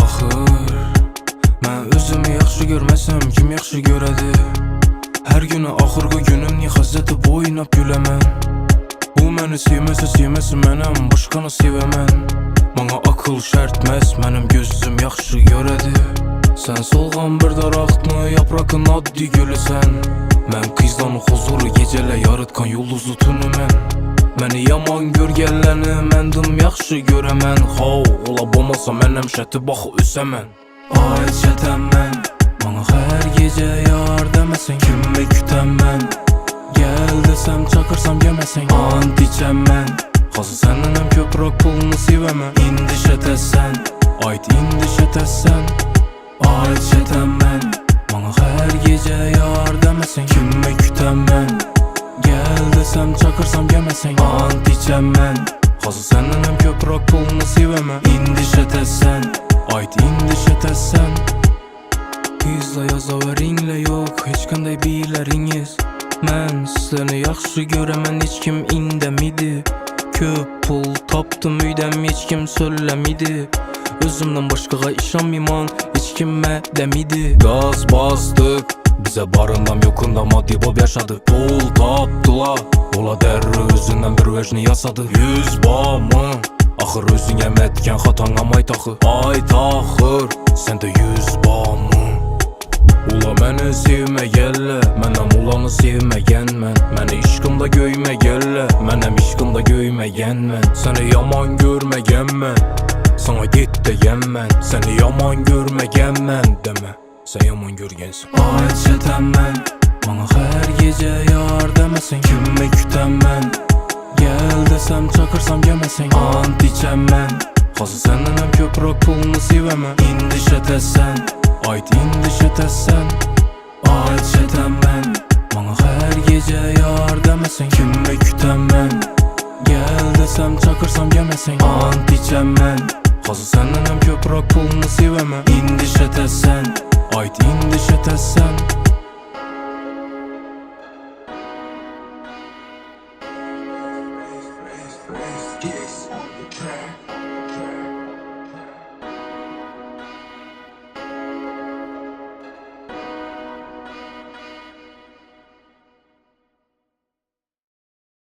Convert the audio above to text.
Axır mən özümü yaxşı görməsəm kim yaxşı görədi? Hər günü axırqı günüm niyə xəzəti boyunab güləmən? Bu məni sevməsə sevməsin mənəm, başqanı sevəmən. Bana akıl şərtməz, mənim gözüm yaxşı görədi. Sən solğan bir daraqtmı, yapraqın addi gülüsən. Mən qızdan huzuru gecələ yaratqan yıldızlı tünü mən. Məni yaman görgənləni məndim yaxşı görəmən. Ola bomasa mənəm şəti baxı ösəmən. Ay çətəm mən, bana hər gecə yar deməsən, kimi kütəm mən. Gəl desəm çakırsam yeməsən, ant içəm mən. Xası səninəm köprək pulunu sevəmən. İndi şətəsən, ayt indi şətəsən. Ay çətəm mən, bana hər gecə yar deməsən, kimi kütəm mən. Gəl desəm çakırsam yeməsən, ant içəm mən. Xası səninəm köprək pulunu sevəmən. İndi şətəsən, ayt indi şətəsən. Qızla yazavərinlə yox, heç qanday birləriniz. Mən sizəni yaxşı görəmən, heç kim indəmidi. Köp pul tapdım üydəm, heç kim söyləmidi. Özümdən başqağa işanmıman, heç kim mədəmidi. Gaz bastık, bizə barından yoxunda maddi bob yaşadı. Pul tapdılar, ola dərri özündən bir vecni yasadı. 100 bamı, axır özün yəmətkən xatana may taxı. Ay taxır, səndə 100 bamı. Ula məni sevməyələ, mənəm ulanı sevməyən mən. Məni işqımda göyməyələ, mənəm işqımda göyməyən mən. Səni yaman görməyən mən, sana get deyən mən. Səni yaman görməyən mən demə, sən yaman görgənsən. Ay çətəm mən, bana hər gecə yar deməsən, kimi kütəm mən. Gəl desəm çakırsam yeməsən, ant içəm mən. Xası səninəm köprək pulunu sevəmən. İndi şətəsən, ayt indi şətəsən. Ay çətəm mən, bana hər gecə yar deməsən, kimi kütəm mən. Gəl desəm çakırsam yeməsən, ant içəm mən. Xası səninəm köprək pulunu sevəmən. İndi şətəsən, ayt indi şətəsən.